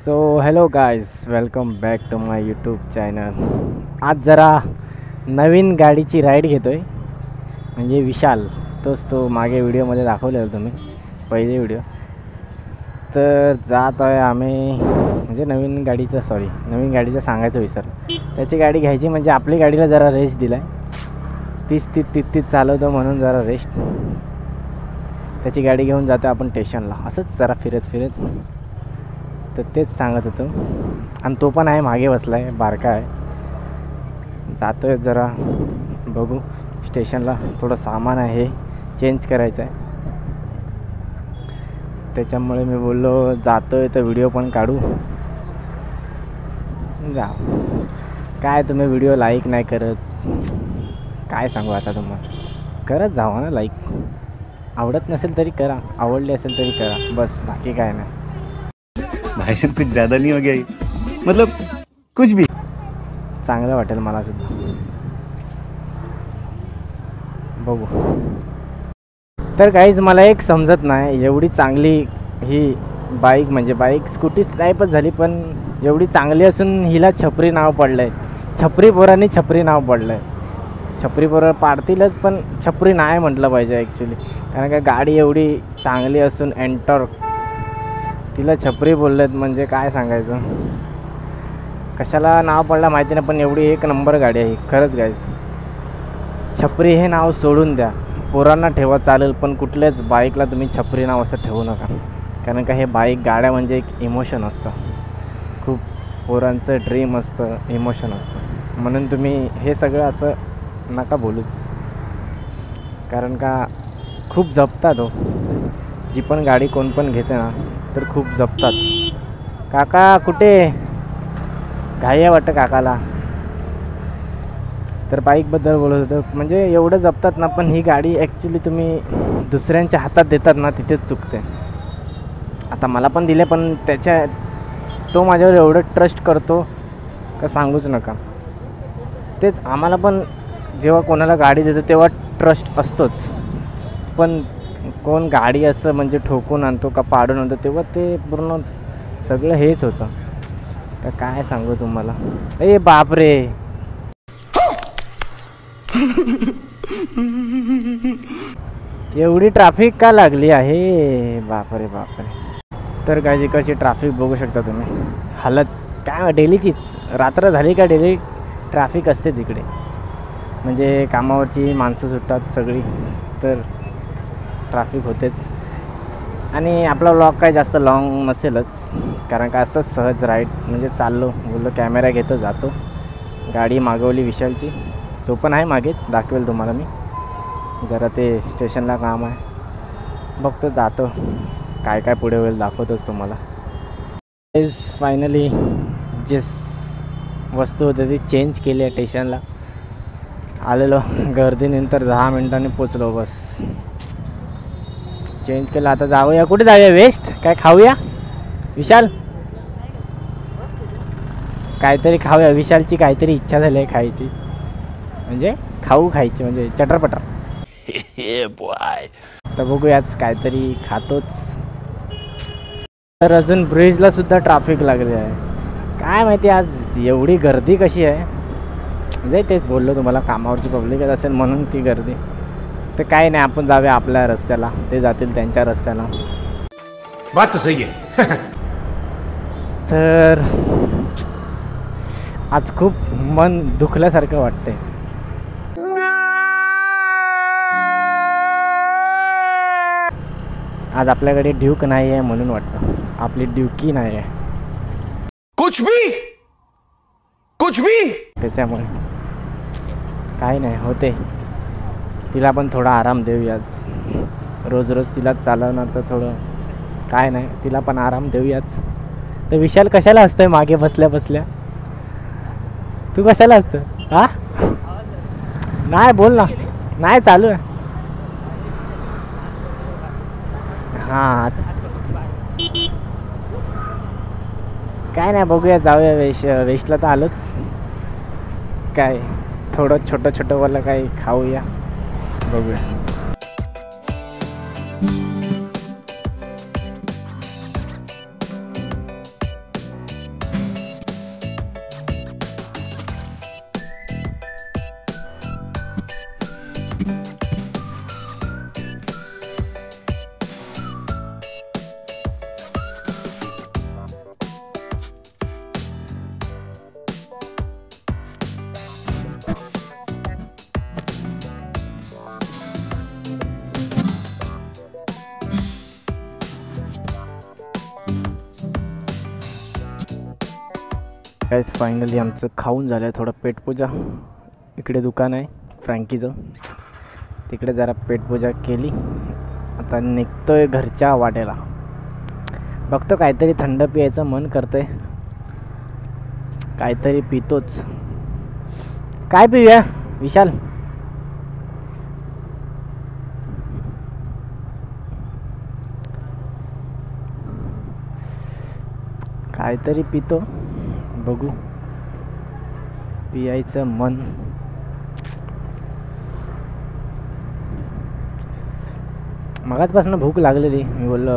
So hello guys, welcome back to my YouTube channel. आज जरा नवीन गाडीची राईड घेतो आहे. म्हणजे विशाल, तोच तो मागे व्हिडिओमध्ये दाखवलेला तुम्ही, पहिले व्हिडिओ. तर जात आहे आम्ही, म्हणजे नवीन गाडीचं सांगायचं विसरलो. त्याची गाडी घ्यायची म्हणजे आपली गाडीला जरा रेस्ट दिला आहे. तीस चालवतो म्हणून जरा रेस्ट. त्याची गाडी घेऊन जातो आपण स्टेशनला, असंच जरा फिरत. तर तेच सांगत होतो. आणि तो पण आहे, मागे बसला आहे, बारका आहे. जातो आहे जरा, बघू स्टेशनला. थोडं सामान आहे, चेंज करायचं आहे. त्याच्यामुळे मी बोललो जातो आहे तर व्हिडिओ पण काढू. जा काय तुम्ही व्हिडिओ लाईक नाही करत, काय सांगू आता तुम्हाला. करत जावा ना लाईक. आवडत नसेल तरी करा, आवडली असेल तरी करा, बस. बाकी काय नाही. भाई साहब कुछ ज़्यादा नहीं हो गया ये? मतलब कुछ भी चांगलं वाटेल मला सुद्धा. बघू. तर काहीच मला एक समजत नाही, एवढी चांगली ही बाईक, म्हणजे बाईक स्कूटी टाईपच झाली, पण एवढी चांगली असून हिला छपरी नाव पडलं आहे. छपरी पोरांनी छपरी नाव पडलं आहे. छपरी पोरं पाडतीलच, पण छपरी नाही म्हटलं पाहिजे ॲक्च्युली. कारण का गाडी एवढी चांगली असून एंटॉर्क, तिला छपरी बोललेत म्हणजे काय सांगायचं. कशाला नाव पडलं माहिती नाही, पण एवढी एक नंबर गाडी आहे खरंच गाईज. छपरी हे नाव सोडून द्या, पोरांना ठेवा चालेल, पण कुठल्याच बाईकला तुम्ही छपरी नाव असं ठेवू नका. कारण का हे बाईक गाड्या म्हणजे एक इमोशन असतं, खूप पोरांचं ड्रीम असतं, इमोशन असतं. म्हणून तुम्ही हे सगळं असं नका बोलूच. कारण का खूप जपतात हो, जी पण गाडी कोण पण घेते ना, तर खूप जपतात. काका कुठे? घाई आहे वाटतं काकाला. तर बाईकबद्दल बोलत होतं, म्हणजे एवढं जपतात ना, पण ही गाडी ॲक्च्युली तुम्ही दुसऱ्यांच्या हातात देतात ना, तिथेच चुकते. आता मला पण दिले, पण तो माझ्यावर एवढं ट्रस्ट करतो का सांगूच नका. तेच आम्हाला पण जेव्हा कोणाला गाडी देतो तेव्हा ट्रस्ट असतोच, पण कोण गाडी असं म्हणजे ठोकून आणतो का पाडून आणतो, तेव्हा ते पूर्ण सगळं हेच होतं. तर काय सांगू तुम्हाला. ए बापरे, एवढी ट्रॅफिक का लागली आहे, बापरे. तर काय इकडची ट्रॅफिक बघू शकता तुम्ही. हालत काय डेलीचीच, रात्र झाली का डेली ट्रॅफिक असते तिकडे. म्हणजे कामावरची माणसं सुटतात सगळी, तर ट्रॅफिक होतेच. आणि आपला व्लॉग काय जास्त लॉंग नसेलच, कारण का असंच सहज राईड म्हणजे चाललो, बोललो कॅमेरा घेतो जातो. गाडी मागवली विशालची, तो पण आहे मागे, दाखवेल तुम्हाला मी. जरा ते स्टेशनला काम आहे, बघतो जातो. काय पुढे होईल दाखवतोच तुम्हाला. फायनली जे वस्तू होते ती चेंज केली आहे. स्टेशनला आलेलो, गर्दीनंतर 10 मिनिटांनी पोचलो. बस चेंज केलं, आता जाऊया. कुठे जाऊया? वेस्ट काय खाऊया विशाल? काहीतरी खाऊया. विशालची काहीतरी इच्छा झाली आहे खायची, म्हणजे खायची म्हणजे चटरपटर. तर बघूयाच, काहीतरी खातोच. तर अजून ब्रिजला सुद्धा ट्रॅफिक लागली आहे. काय माहिती आज एवढी गर्दी कशी आहे. म्हणजे तेच बोललो तुम्हाला, कामावरची पब्लिकच असेल म्हणून ती गर्दी. तर काय नाही, आपण जाऊया आपल्या रस्त्याला, ते जातील त्यांच्या रस्त्याला. बात तो सही है. तर आज खूप मन दुखल्यासारखं वाटतंय. आज आपल्याकडे ड्यूक नाही आहे म्हणून वाटतं, आपली ड्यूकी नाही आहे. कुछ भी त्याच्यामुळे काही नाही होते. तिला पण थोडा आराम देऊयाच. रोज तिलाच चालवणार तर थोडं काय नाही, तिला पण आराम देऊयाच. तर विशाल कशाला असतोय मागे बसल्या? तू कशाला असतं? हा नाही बोल ना. नाही चालू आहे. हां काय नाही, बघूया जाऊया वेस्टला तर आलोच. काय थोडं छोटं वाला काही खाऊया, बघूया. गाईज फायनली आमचं खाऊन झालं आहे, थोडं पेटपूजा. इकडे दुकान आहे फ्रँकीचं, तिकडे जरा पेटपूजा केली. आता निघतोय घरच्या वाटेला. बघतो काहीतरी थंड पियायचं मन करतंय, काहीतरी पितोच. काय पिऊया विशाल? काहीतरी पितो, बघू. पियायचं मन. मगाचपासून भूक लागलेली, मी बोललो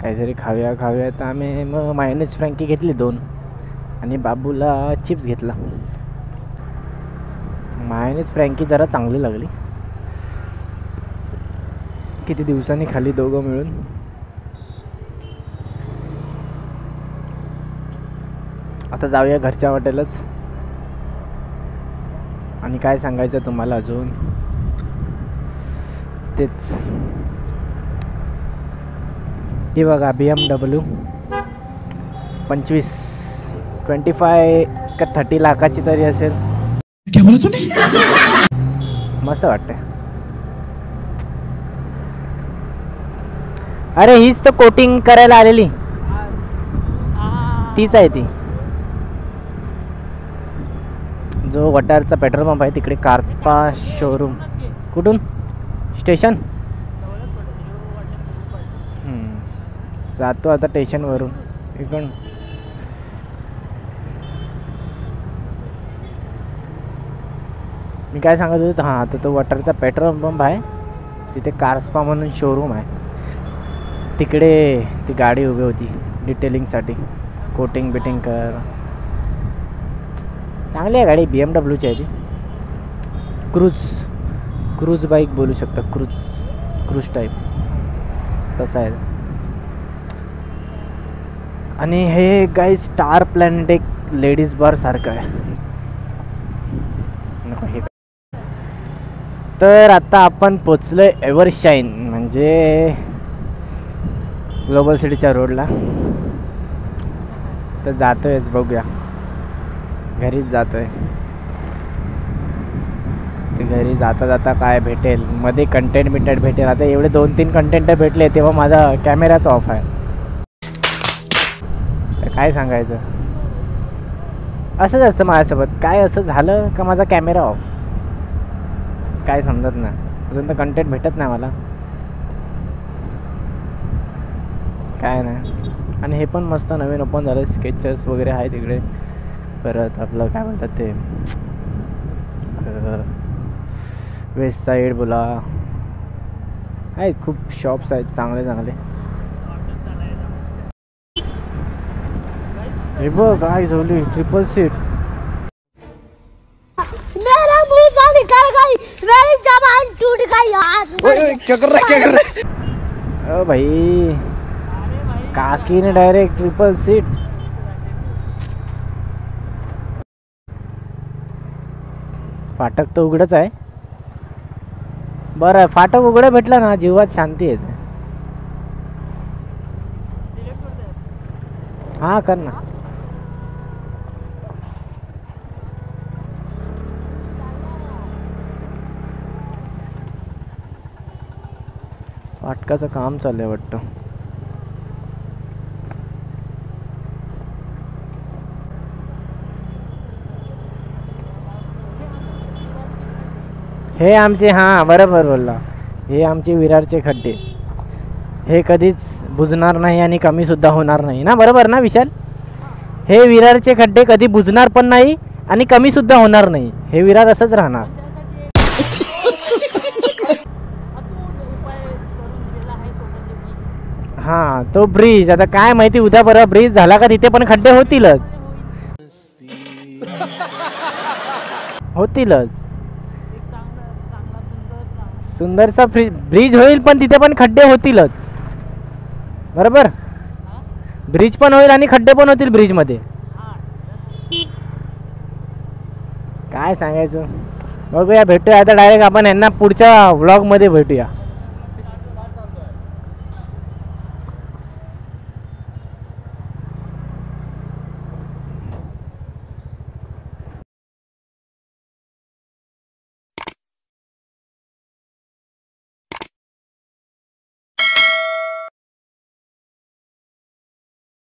काहीतरी खाऊया. तर आम्ही मग मायोनीज फ्रँकी घेतली 2 आणि बाबूला चिप्स घेतला. मायोनीज फ्रँकी जरा चांगली लागली, किती दिवसांनी खाली दोघं मिळून. आता जाऊया घरच्या वाटेलच. आणि काय सांगायचं तुम्हाला अजून, तेच. ही बघा BMW 25 का 30 लाखाची तरी असेल. मस्त वाटते. अरे हीच तर कोटिंग करायला आलेली, तीच आहे ती. जो वटारचा पेट्रोल पंप आहे तिकडे कार्सपा शोरूम. कुठून? स्टेशन. जातो आता स्टेशनवरून. इकडून मी काय सांगत होतो, हां तर तो वॉटरचा पेट्रोल पंप आहे, तिथे कार्सपा म्हणून शोरूम आहे. तिकडे ती गाडी उभी होती डिटेलिंगसाठी. कोटिंग बिटिंग कर. चांगली आहे गाडी, BMWची आहे ती. क्रूज बाईक बोलू शकता, क्रूज टाईप तसं आहे. आणि हे गाई स्टार प्लॅनेट एक लेडीज बार सारखं आहे. नको हे. तर आता आपण पोचलोय एव्हरशाईन म्हणजे ग्लोबल सिटीच्या रोडला. तर जातोयच, बघूया. घरीच जातोय. ते घरी जाता जाता काय भेटेल, मध्ये कंटेंट भेटेल. आता एवढे 2-3 कंटेंट भेटले तेव्हा माझा कॅमेराच ऑफ आहे. तर काय सांगायचं, असंच असतं माझ्यासोबत. काय असं झालं का माझा कॅमेरा ऑफ, काय समजत नाही. अजून तर कंटेंट भेटत नाही मला, काय नाही. आणि हे पण मस्त नवीन ओपन झालं, स्केचेस वगैरे आहे तिकडे. परत आपलं काय बोलतात ते वेस्ट साईड बोला, आहेत खूप शॉप्स आहेत चांगले. हे बघ काय झोली ट्रिपल सीट. मेरा मुंह निकल गई, मेरी जबान टूट गई यार. ओए क्या कर रहा ओ भाई, काकी ने डायरेक्ट ट्रिपल सीट. फाटक तर उघडच आहे. बरं, फाटक उघडं भेटलं ना, जीवात शांती येते. हां कर ना. फाटकाचं काम चाललंय वाटतं. हे आमचे, हां बरोबर बोलला, हे आमचे विरारचे खड्डे. हे कधीच बुजणार नाही आणि कमीसुद्धा होणार नाही ना, बरोबर ना विशाल? हे विरारचे खड्डे कधी बुजणार पण नाही आणि कमीसुद्धा होणार नाही. हे विरार असंच राहणार. हां तो ब्रिज, आता काय माहिती उद्या बरं ब्रिज झाला का तिथे पण खड्डे होतीलच. सुंदरसा ब्रिज होईल पण तिथे पण खड्डे होतीलच, बरोबर? ब्रिज पण होईल आणि खड्डे पण होतील ब्रिजमध्ये. काय सांगायचं, बघूया. भेटूया आता डायरेक्ट आपण यांना पुढच्या व्लॉगमध्ये भेटूया.